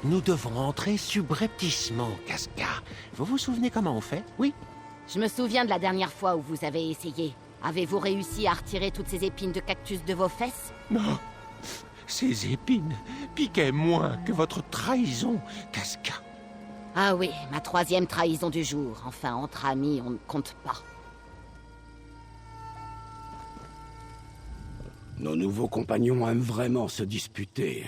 Nous devons entrer subrepticement, Casca. Vous vous souvenez comment on fait? Oui? Je me souviens de la dernière fois où vous avez essayé. Avez-vous réussi à retirer toutes ces épines de cactus de vos fesses? Non. Ces épines piquaient moins que votre trahison, Casca. Ah oui, ma 3e trahison du jour. Enfin, entre amis, on ne compte pas. Nos nouveaux compagnons aiment vraiment se disputer.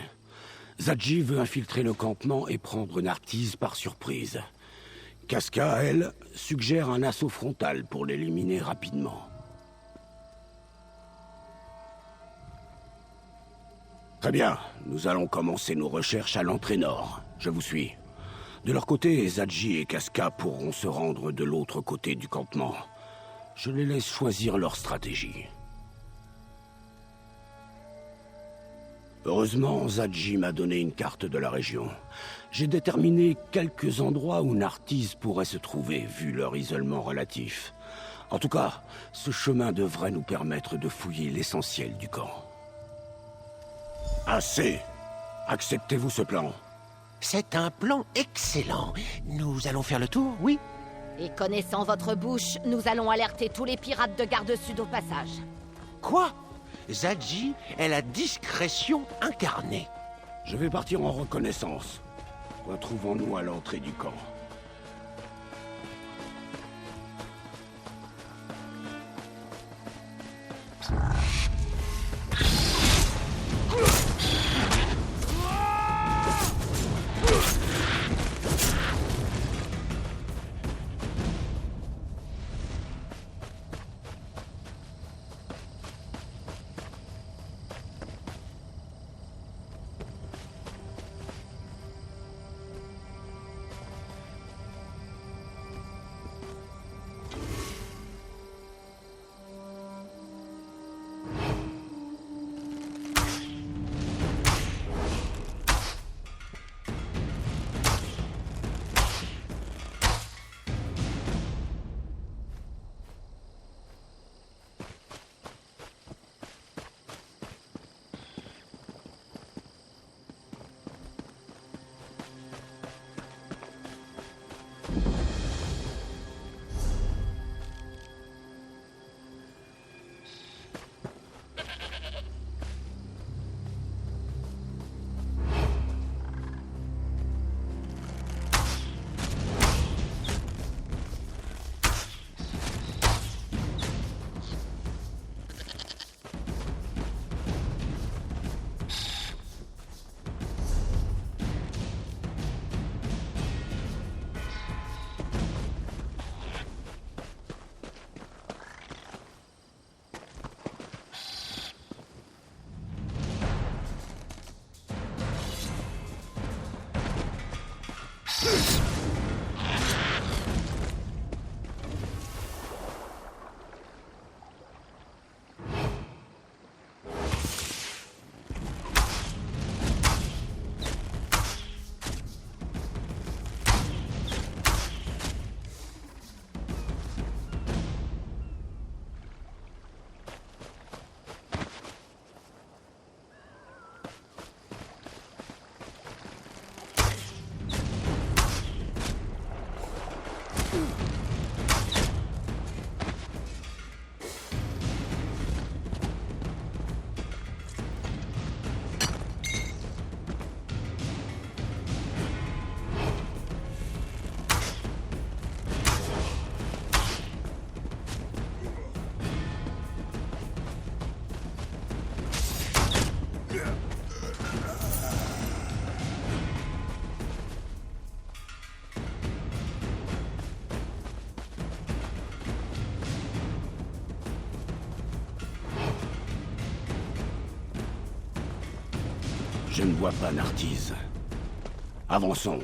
Zadji veut infiltrer le campement et prendre Nartiz par surprise. Casca, elle, suggère un assaut frontal pour l'éliminer rapidement. Très bien, nous allons commencer nos recherches à l'entrée nord. Je vous suis. De leur côté, Zadji et Casca pourront se rendre de l'autre côté du campement. Je les laisse choisir leur stratégie. Heureusement, Zadji m'a donné une carte de la région. J'ai déterminé quelques endroits où Nartiz pourrait se trouver, vu leur isolement relatif. En tout cas, ce chemin devrait nous permettre de fouiller l'essentiel du camp. Assez! Acceptez-vous ce plan? C'est un plan excellent. Nous allons faire le tour, oui? Et connaissant votre bouche, nous allons alerter tous les pirates de Garde-Sud au passage. Quoi? Zadji est la discrétion incarnée. Je vais partir en reconnaissance. Retrouvons-nous à l'entrée du camp. Je ne vois pas Nartiz. Avançons.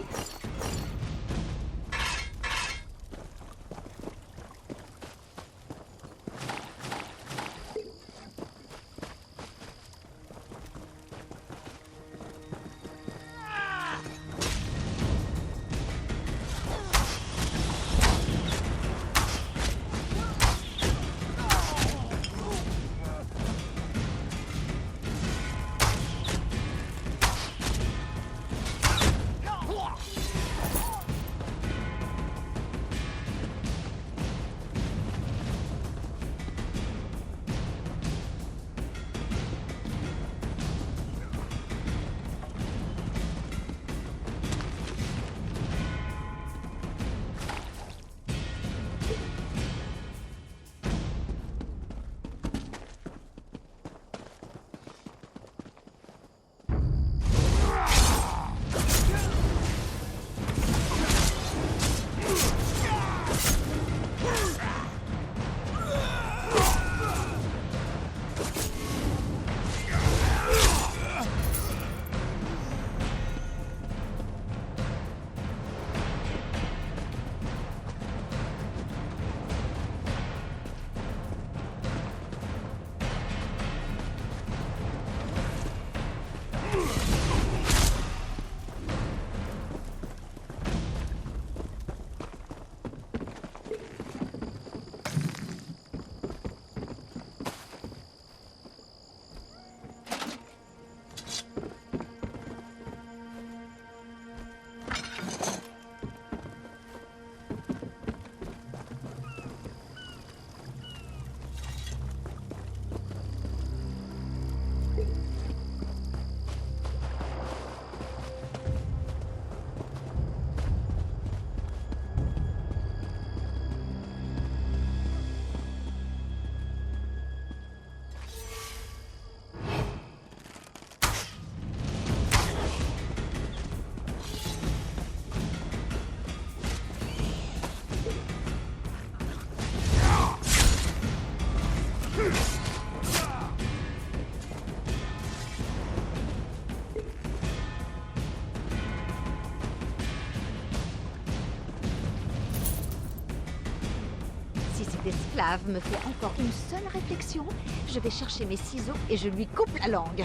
d'esclave me fait encore une seule réflexion, je vais chercher mes ciseaux et je lui coupe la langue.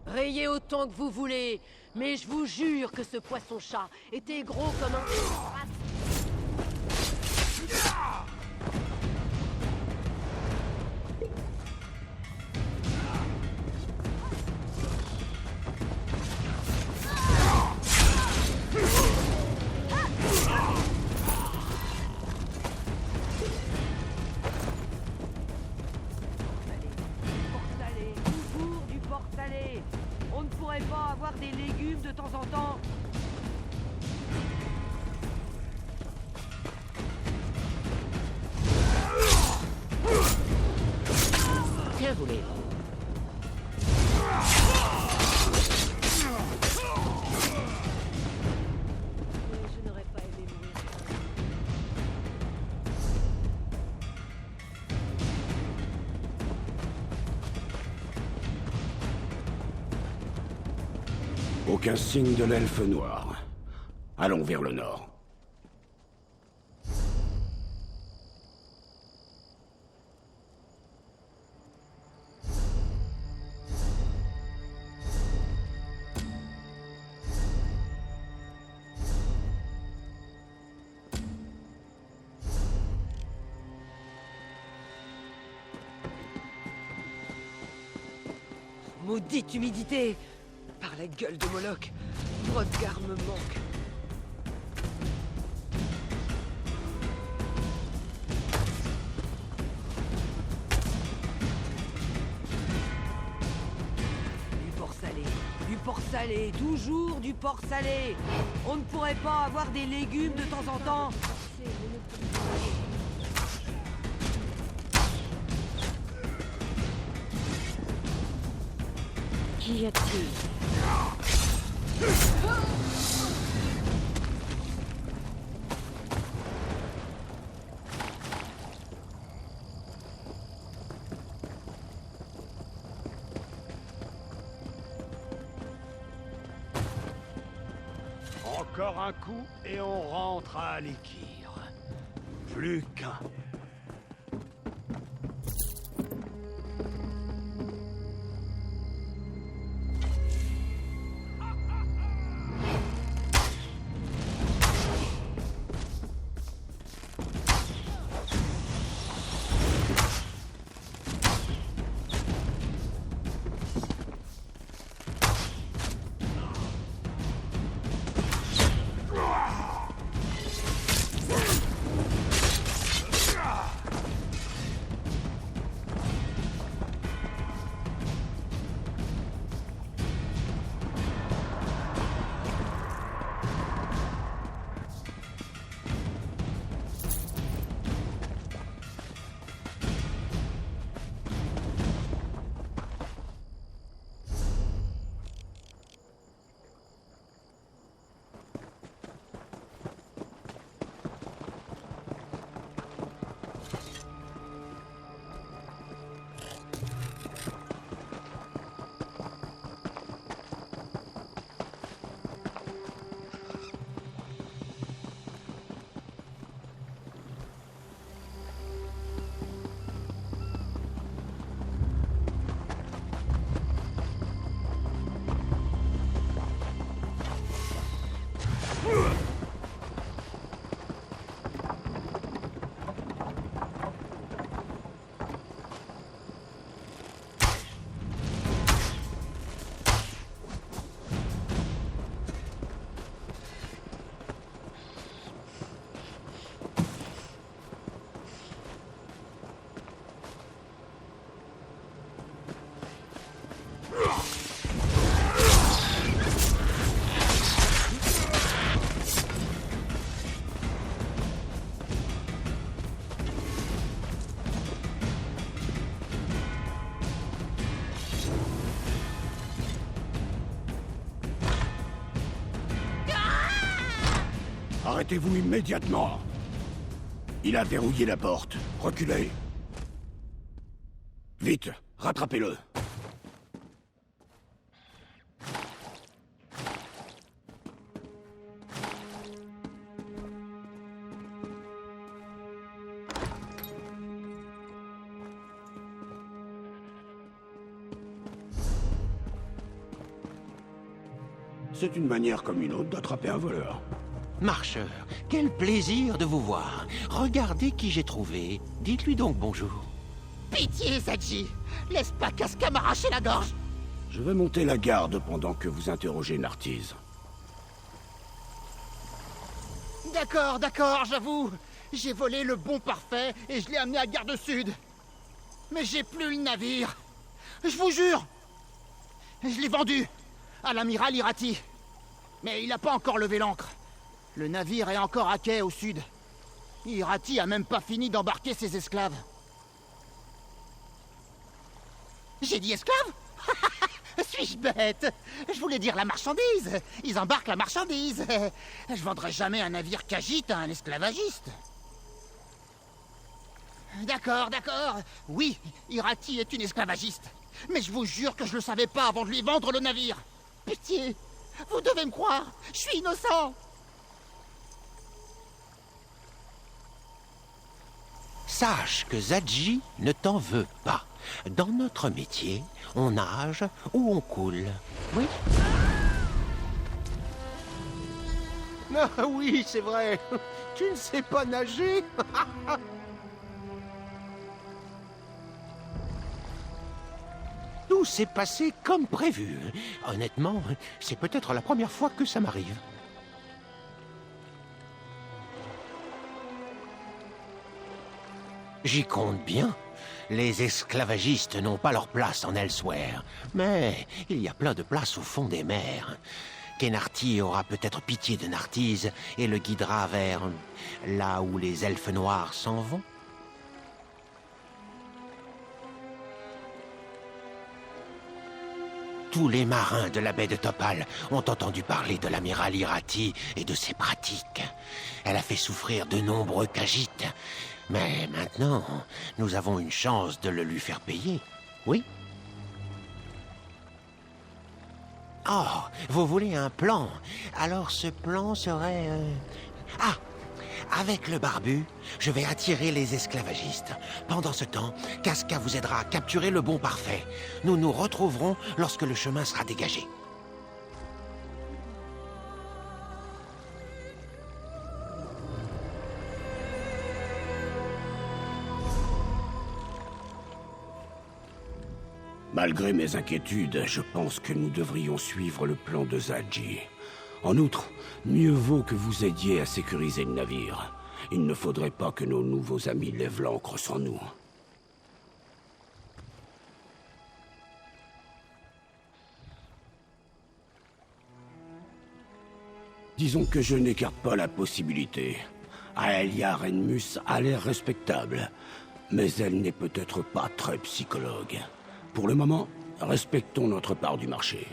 Rayez autant que vous voulez, mais je vous jure que ce poisson-chat était gros comme un... On ne pourrait pas avoir des légumes de temps en temps? Que voulez-vous? Je n'aurais pas aimé mourir. Aucun signe de l'elfe noir. Allons vers le nord. Maudite humidité! Par la gueule de Moloch, Brodgar me manque. Du porc salé, toujours du porc salé. On ne pourrait pas avoir des légumes de temps en temps? Qu'y a-t-il? Encore un coup et on rentre à Alikir. Plus qu'un. Arrêtez-vous immédiatement. Il a verrouillé la porte. Reculez. Vite, rattrapez-le. C'est une manière comme une autre d'attraper un voleur. Marcheur, quel plaisir de vous voir. Regardez qui j'ai trouvé. Dites-lui donc bonjour. Pitié, Zadji. Laisse pas Casca m'arracher la gorge. Je vais monter la garde pendant que vous interrogez Nartiz. D'accord, j'avoue. J'ai volé le bon parfait et je l'ai amené à Garde Sud. Mais j'ai plus le navire. Je vous jure. Je l'ai vendu à l'amiral Irati. Mais il n'a pas encore levé l'ancre. Le navire est encore à quai au sud. Irati a même pas fini d'embarquer ses esclaves. J'ai dit esclaves? Suis-je bête? Je voulais dire la marchandise. Ils embarquent la marchandise. Je vendrai jamais un navire qu'agite à un esclavagiste. D'accord. Oui, Irati est une esclavagiste. Mais je vous jure que je le savais pas avant de lui vendre le navire. Pitié, vous devez me croire. Je suis innocent. Sache que Zadji ne t'en veut pas. Dans notre métier, on nage ou on coule. Oui? Ah oui, c'est vrai. Tu ne sais pas nager? Tout s'est passé comme prévu. Honnêtement, c'est peut-être la première fois que ça m'arrive. J'y compte bien. Les esclavagistes n'ont pas leur place en Elsewhere. Mais il y a plein de places au fond des mers. Kenarty aura peut-être pitié de Nartiz et le guidera vers là où les elfes noirs s'en vont. Tous les marins de la baie de Topal ont entendu parler de l'amiral Irati et de ses pratiques. Elle a fait souffrir de nombreux Khajiits. Mais maintenant, nous avons une chance de le lui faire payer. Oui? Oh, vous voulez un plan? Alors ce plan serait... Ah! Avec le barbu, je vais attirer les esclavagistes. Pendant ce temps, Casca vous aidera à capturer le bon parfait. Nous nous retrouverons lorsque le chemin sera dégagé. Malgré mes inquiétudes, je pense que nous devrions suivre le plan de Zadji. En outre, mieux vaut que vous aidiez à sécuriser le navire. Il ne faudrait pas que nos nouveaux amis lèvent l'ancre sans nous. Disons que je n'écarte pas la possibilité. Aelia Renmus a l'air respectable, mais elle n'est peut-être pas très psychologue. Pour le moment, respectons notre part du marché.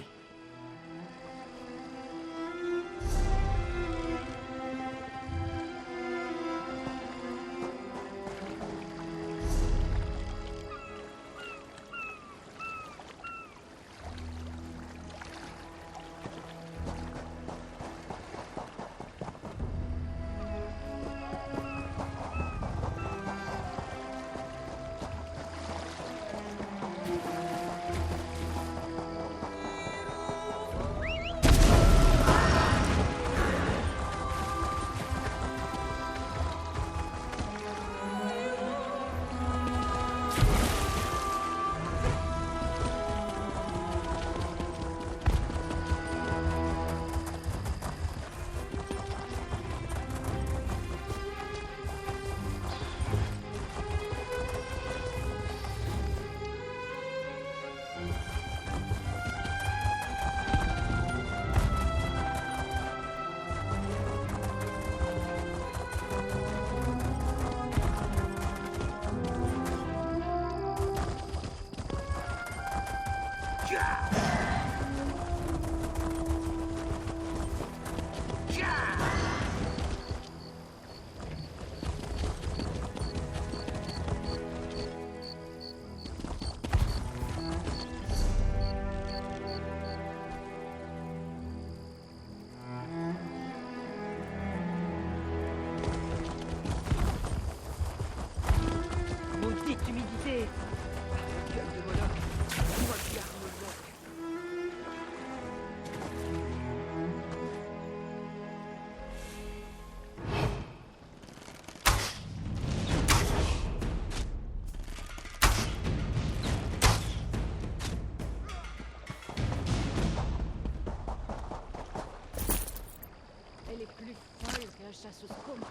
chasseuse coma.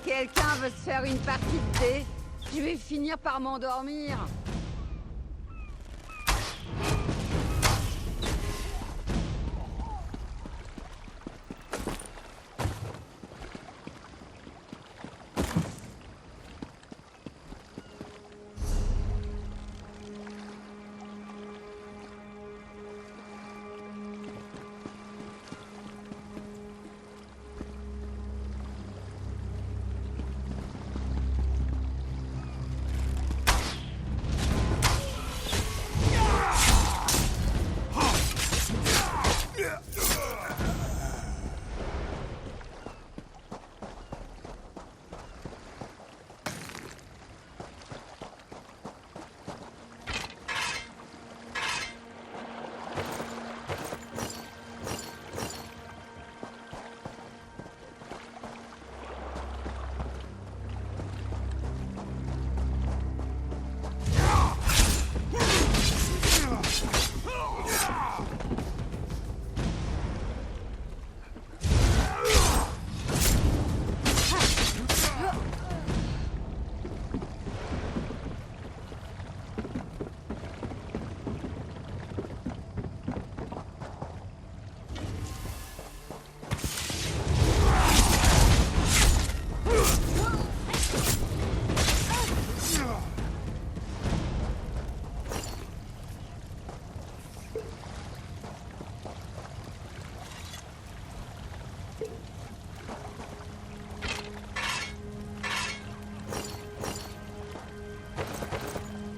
Quelqu'un veut se faire une partie de dés? Je vais finir par m'endormir.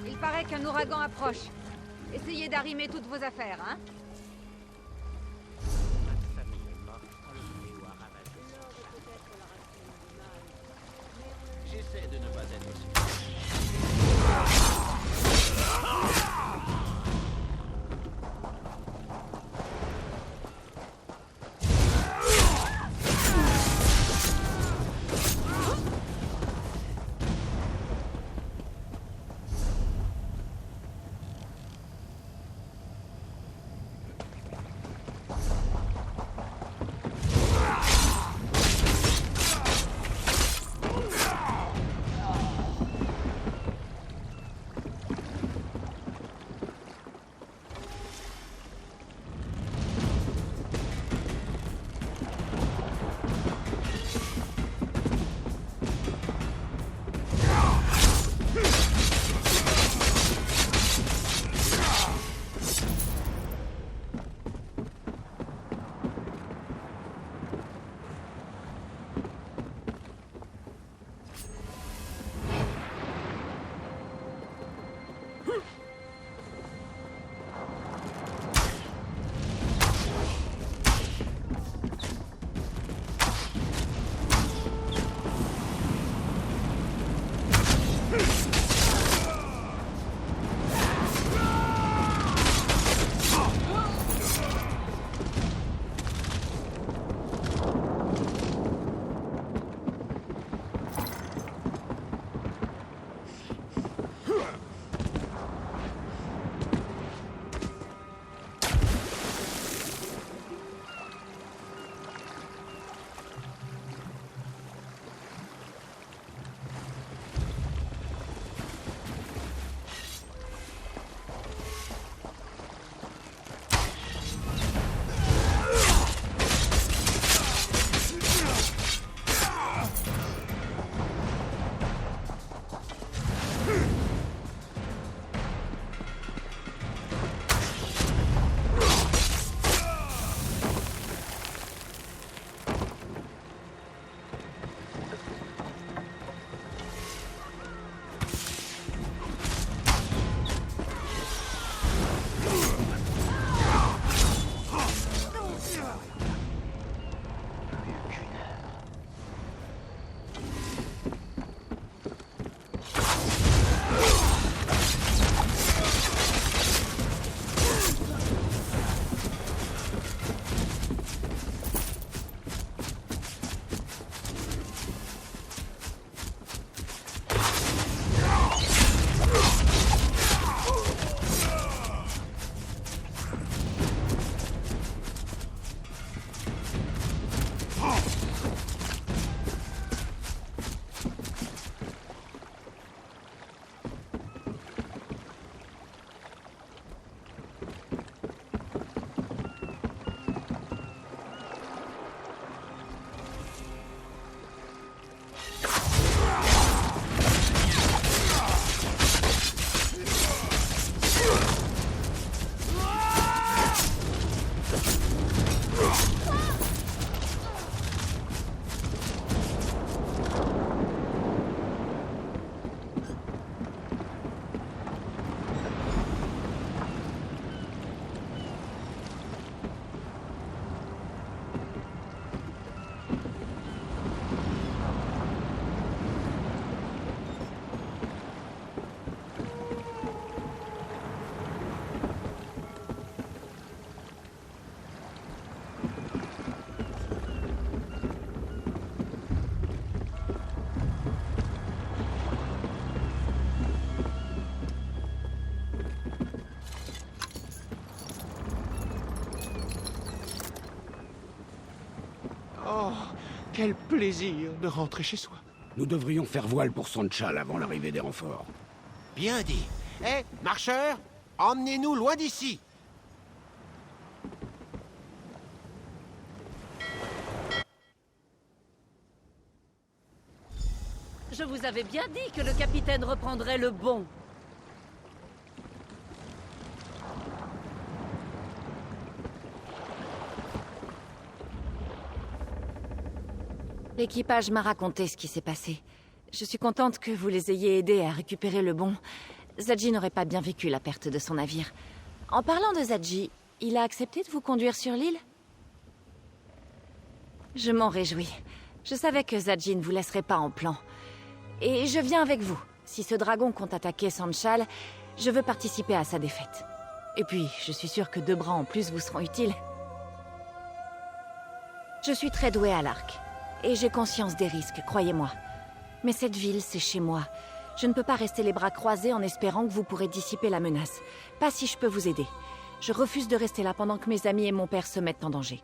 Il paraît qu'un ouragan approche. Essayez d'arrimer toutes vos affaires, hein? J'essaie de ne pas être Oh, quel plaisir de rentrer chez soi. Nous devrions faire voile pour Sanchal avant l'arrivée des renforts. Bien dit. Hé, marcheurs, emmenez-nous loin d'ici. Je vous avais bien dit que le capitaine reprendrait le bon. L'équipage m'a raconté ce qui s'est passé. Je suis contente que vous les ayez aidés à récupérer le bon. Zadji n'aurait pas bien vécu la perte de son navire. En parlant de Zadji, il a accepté de vous conduire sur l'île? Je m'en réjouis. Je savais que Zadji ne vous laisserait pas en plan. Et je viens avec vous. Si ce dragon compte attaquer Sanchal, je veux participer à sa défaite. Et puis, je suis sûre que 2 bras en plus vous seront utiles. Je suis très douée à l'arc. Et j'ai conscience des risques, croyez-moi. Mais cette ville, c'est chez moi. Je ne peux pas rester les bras croisés en espérant que vous pourrez dissiper la menace. Pas si je peux vous aider. Je refuse de rester là pendant que mes amis et mon père se mettent en danger.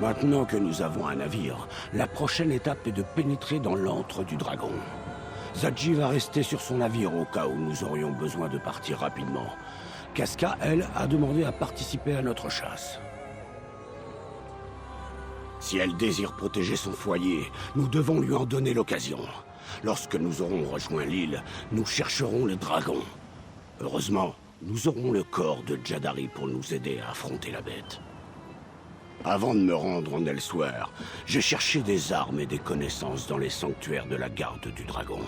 Maintenant que nous avons un navire, la prochaine étape est de pénétrer dans l'antre du dragon. Zadji va rester sur son navire au cas où nous aurions besoin de partir rapidement. Casca, elle, a demandé à participer à notre chasse. Si elle désire protéger son foyer, nous devons lui en donner l'occasion. Lorsque nous aurons rejoint l'île, nous chercherons le dragon. Heureusement, nous aurons le corps de Jadari pour nous aider à affronter la bête. Avant de me rendre en Elsweyr, j'ai cherché des armes et des connaissances dans les sanctuaires de la garde du dragon.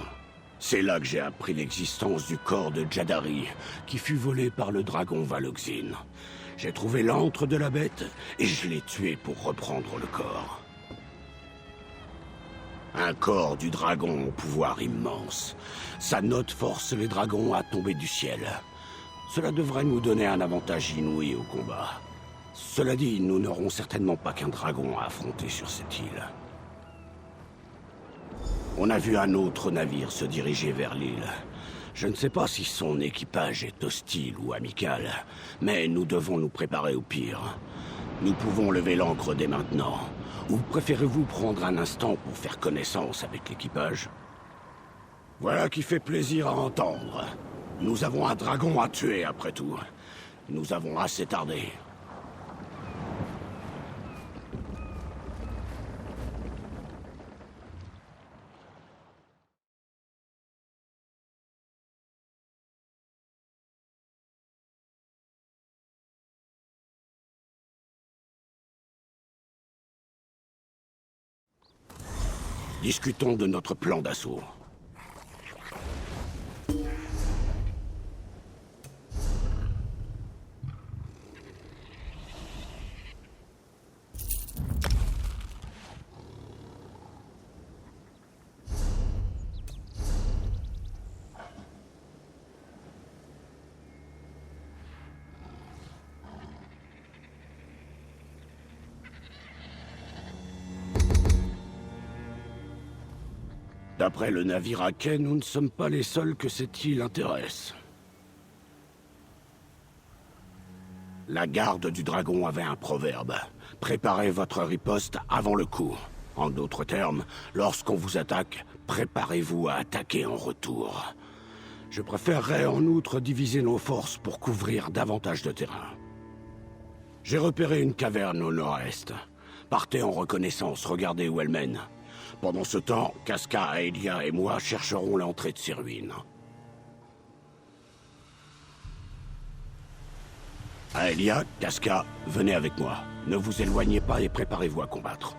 C'est là que j'ai appris l'existence du corps de Jadari, qui fut volé par le dragon Valoxin. J'ai trouvé l'antre de la bête, et je l'ai tué pour reprendre le corps. Un corps du dragon au pouvoir immense. Sa note force les dragons à tomber du ciel. Cela devrait nous donner un avantage inouï au combat. Cela dit, nous n'aurons certainement pas qu'un dragon à affronter sur cette île. On a vu un autre navire se diriger vers l'île. Je ne sais pas si son équipage est hostile ou amical, mais nous devons nous préparer au pire. Nous pouvons lever l'ancre dès maintenant. Ou préférez-vous prendre un instant pour faire connaissance avec l'équipage? Voilà qui fait plaisir à entendre. Nous avons un dragon à tuer, après tout. Nous avons assez tardé. Discutons de notre plan d'assaut. D'après le navire Akai, nous ne sommes pas les seuls que cette île intéresse. La garde du dragon avait un proverbe. Préparez votre riposte avant le coup. En d'autres termes, lorsqu'on vous attaque, préparez-vous à attaquer en retour. Je préférerais en outre diviser nos forces pour couvrir davantage de terrain. J'ai repéré une caverne au nord-est. Partez en reconnaissance, regardez où elle mène. Pendant ce temps, Casca, Aelia et moi chercherons l'entrée de ces ruines. Aelia, Casca, venez avec moi. Ne vous éloignez pas et préparez-vous à combattre.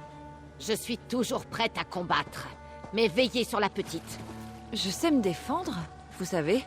Je suis toujours prête à combattre. Mais veillez sur la petite. Je sais me défendre, vous savez.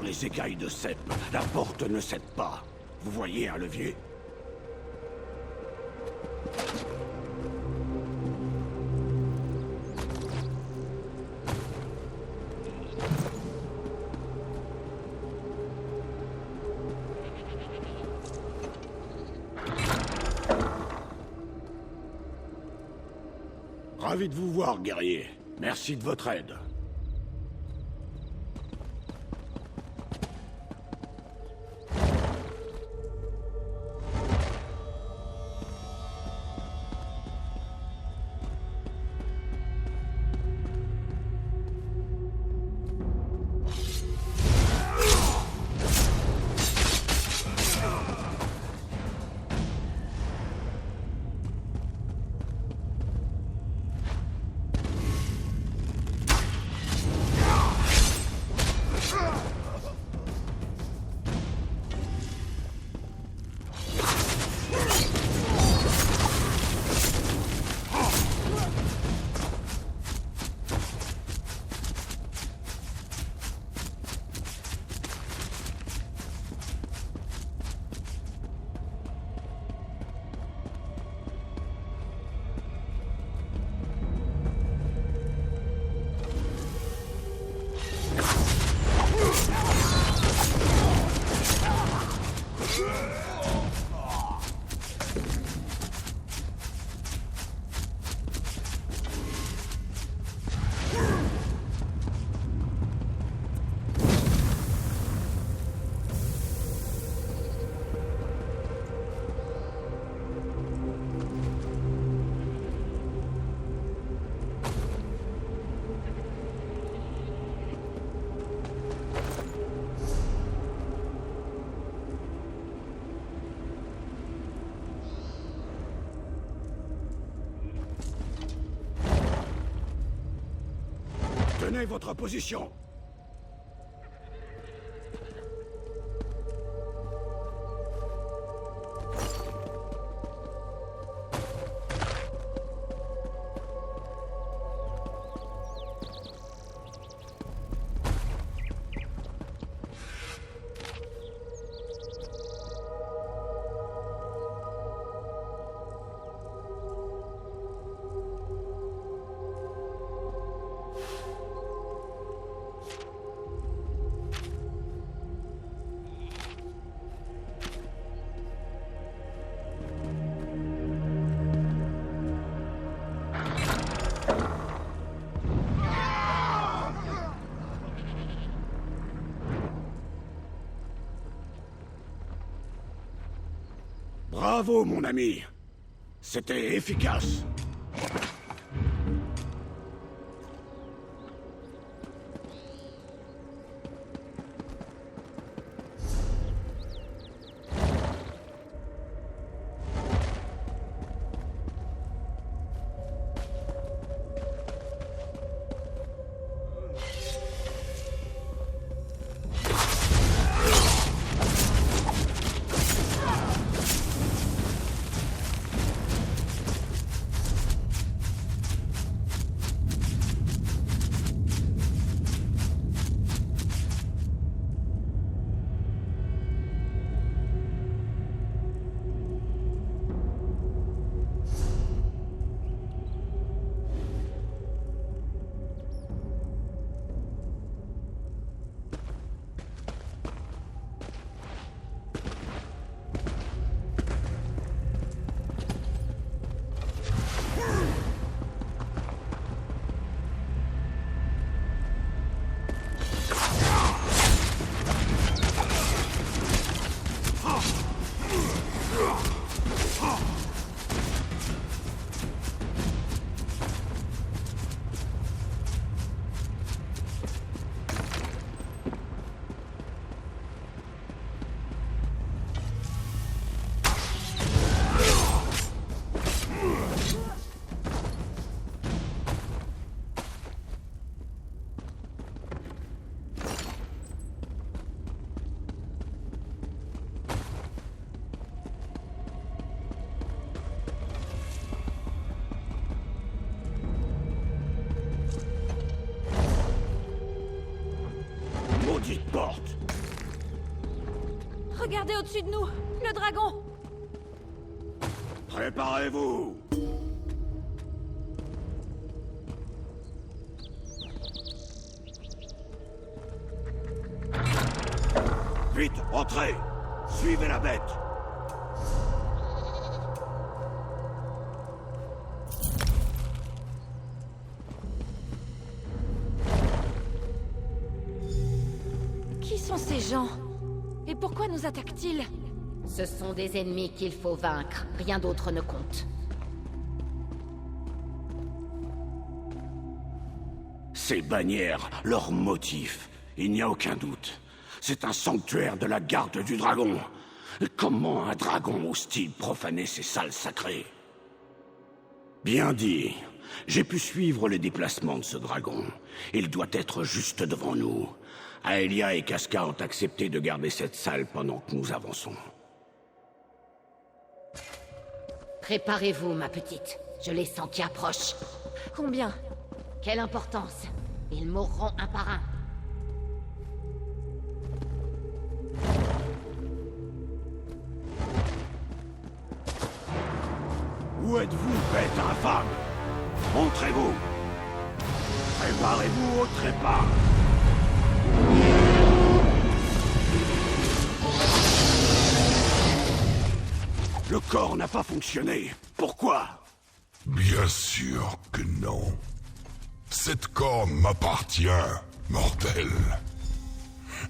les écailles de cèpe, la porte ne cède pas. Vous voyez un levier? Ravi de vous voir, guerrier. Merci de votre aide. Tenez votre position. Bravo, mon ami. C'était efficace. Regardez au-dessus de nous! Le dragon! Préparez-vous! Vite, entrez! Suivez la bête! Qui sont ces gens? Et pourquoi nous attaquent-ils? Ce sont des ennemis qu'il faut vaincre. Rien d'autre ne compte. Ces bannières, leur motif, il n'y a aucun doute. C'est un sanctuaire de la garde du dragon. Comment un dragon ose-t-il profaner ces salles sacrées? Bien dit. J'ai pu suivre les déplacements de ce dragon. Il doit être juste devant nous. Aelia et Casca ont accepté de garder cette salle pendant que nous avançons. Préparez-vous, ma petite. Je les sens qui approchent. Combien? Quelle importance? Ils mourront un par un. Où êtes-vous, bête infâme? Montrez-vous! Préparez-vous au trépas! Le corps n'a pas fonctionné. Pourquoi? Bien sûr que non. Cette corne m'appartient, mortel.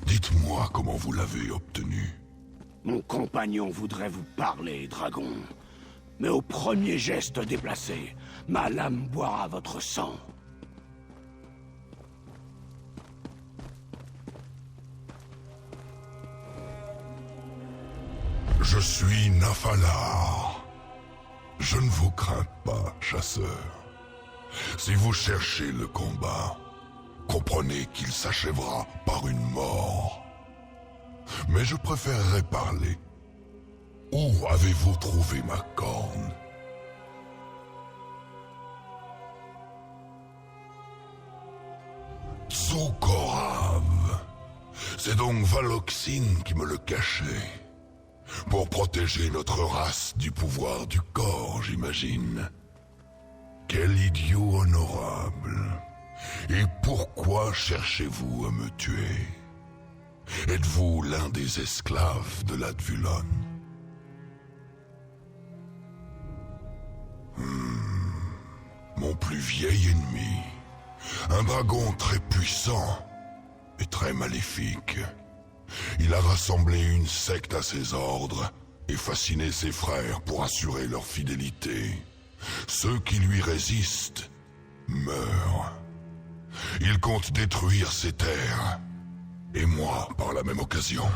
Dites-moi comment vous l'avez obtenue. Mon compagnon voudrait vous parler, dragon. Mais au premier geste déplacé, ma lame boira votre sang. Je suis Nafalar. Je ne vous crains pas, chasseur. Si vous cherchez le combat, comprenez qu'il s'achèvera par une mort. Mais je préférerais parler. Où avez-vous trouvé ma corne? Tsukorav. C'est donc Valoxine qui me le cachait. Pour protéger notre race du pouvoir du corps, j'imagine. Quel idiot honorable. Et pourquoi cherchez-vous à me tuer? Êtes-vous l'un des esclaves de l'Advulon? Mon plus vieil ennemi. Un dragon très puissant et très maléfique. Il a rassemblé une secte à ses ordres et fasciné ses frères pour assurer leur fidélité. Ceux qui lui résistent meurent. Il compte détruire ces terres, et moi par la même occasion.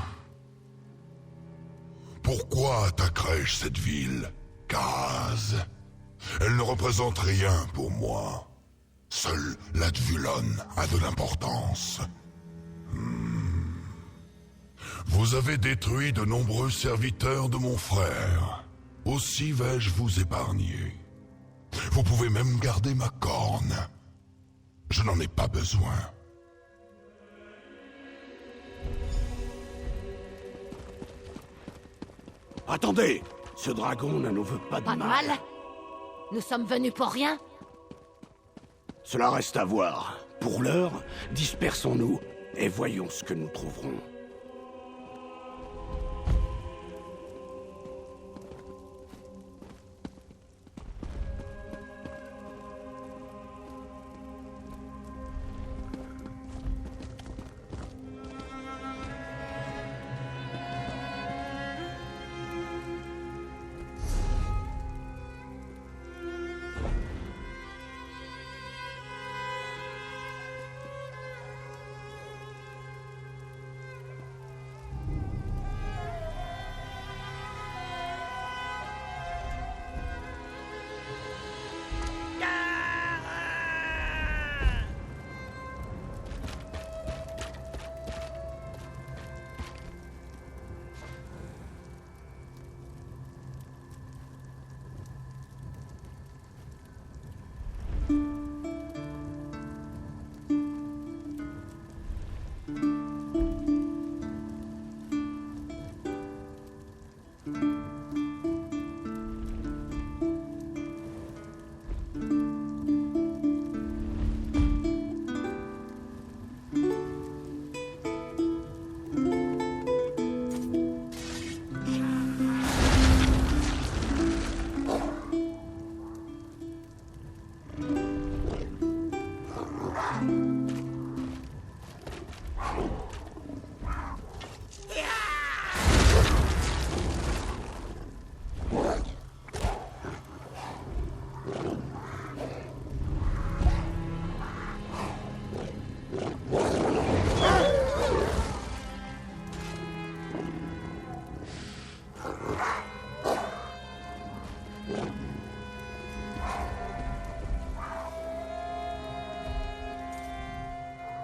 Pourquoi attaquerais-je cette ville, Kaz? Elle ne représente rien pour moi. Seul l'Advulon a de l'importance. Vous avez détruit de nombreux serviteurs de mon frère. Aussi vais-je vous épargner. Vous pouvez même garder ma corne. Je n'en ai pas besoin. Attendez! Ce dragon ne nous veut pas de Pas de mal? Nous sommes venus pour rien? Cela reste à voir. Pour l'heure, dispersons-nous et voyons ce que nous trouverons.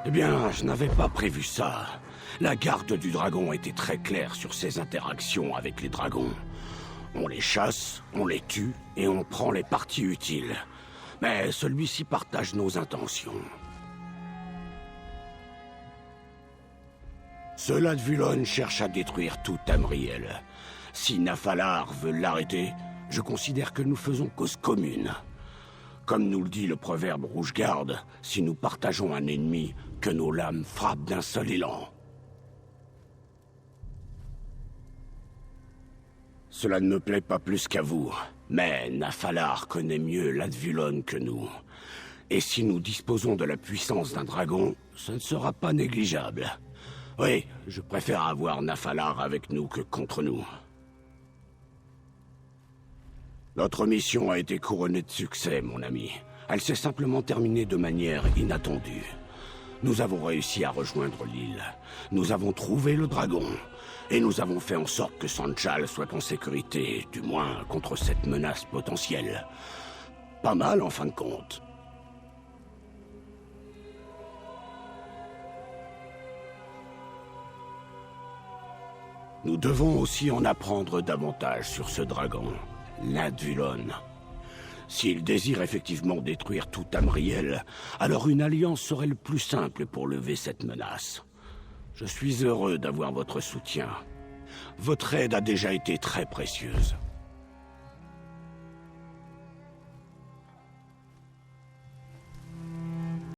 Eh bien, je n'avais pas prévu ça. La garde du dragon était très claire sur ses interactions avec les dragons. On les chasse, on les tue, et on prend les parties utiles. Mais celui-ci partage nos intentions. Ce Ladvulon cherche à détruire tout Tamriel. Si Nafalar veut l'arrêter, je considère que nous faisons cause commune. Comme nous le dit le proverbe Rouge-Garde, si nous partageons un ennemi, que nos lames frappent d'un seul élan. Cela ne me plaît pas plus qu'à vous, mais Nafalar connaît mieux Ladvulon que nous. Et si nous disposons de la puissance d'un dragon, ce ne sera pas négligeable. Oui, je préfère avoir Nafalar avec nous que contre nous. Notre mission a été couronnée de succès, mon ami. Elle s'est simplement terminée de manière inattendue. Nous avons réussi à rejoindre l'île. Nous avons trouvé le dragon. Et nous avons fait en sorte que Sanchal soit en sécurité, du moins contre cette menace potentielle. Pas mal en fin de compte. Nous devons aussi en apprendre davantage sur ce dragon, Ladvulon. S'il désire effectivement détruire tout Tamriel, alors une alliance serait le plus simple pour lever cette menace. Je suis heureux d'avoir votre soutien. Votre aide a déjà été très précieuse.